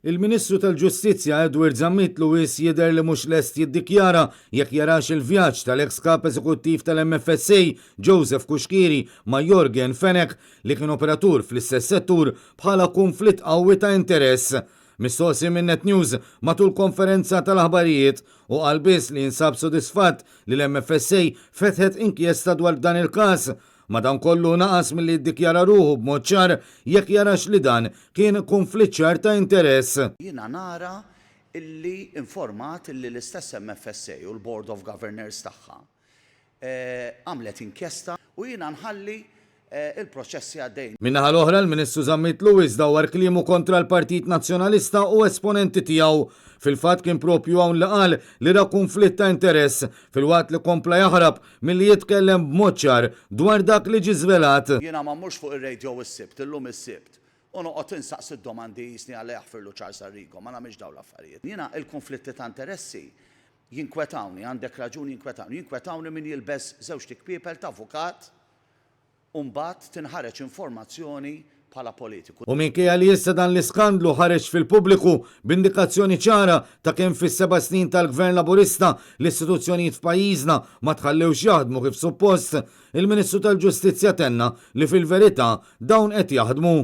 Il-Ministru tal-Ġustizzja Edward Zammit Lewis jidher li mhux lest jiddikjara jekk jarax il-vjaġġ tal-eks kap eżekuttiv tal-MFSA Joseph Kuxkiri ma' Jorgen Fenek li kien operatur fl-istess settur bħala konflitt qawwi ta' interess. Mistoqsi minn Net News matul konferenza tal-aħbarijiet u qal biss li jinsab sodisfatt li l-MFSA fetħet inkjesta dwar dan il-każ. Madankollu naqas milli ddikjara ruħu b'mod ċar jekk jarax li dan kien konflitt ċar ta' interess. Jiena nara illi informat illi l-istess MFSA u l-Board of Governors tagħha għamlet inkjesta u jiena nħalli il-proċessi għaddejn. Minnaħa l-oħra l-Ministru Zammit Lewis dawwar kliemu kontra l-Partit Nazzjonalista u esponenti tiegħu. Fil-fatt kien propju hawn li qal li ra konflitt ta' interess fil-waqt li kompla jaħrab milli jitkellem b'mod ċar dwar dak li ġi żvelat. Jiena ma mmurx fuq ir-radio is-sibt, illum is-sibt. U noqgħod insaqsi d-domandi jisni għal jaħfirlu ċar sarrikom, ma nagħmilx dawn l-affarijiet. Jiena il-konflitti ta' interessi jinkwetawni, għandek raġuni jinkwetawni min jilbes żewġ tikpiepel ta' avukat u mbagħad tinħareġ informazzjoni bħala politiku. U minkejja li issa dan l-iskandlu ħareġ fil-pubbliku b'indikazzjoni ċara ta' kemm fis-7 snin tal-Gvern Laburista l-istituzzjonijiet f'pajjiżna ma tħallewx jaħdmu kif suppost, il-Ministru tal-Ġustizzja tenna li fil-verità dawn qed jaħdmu.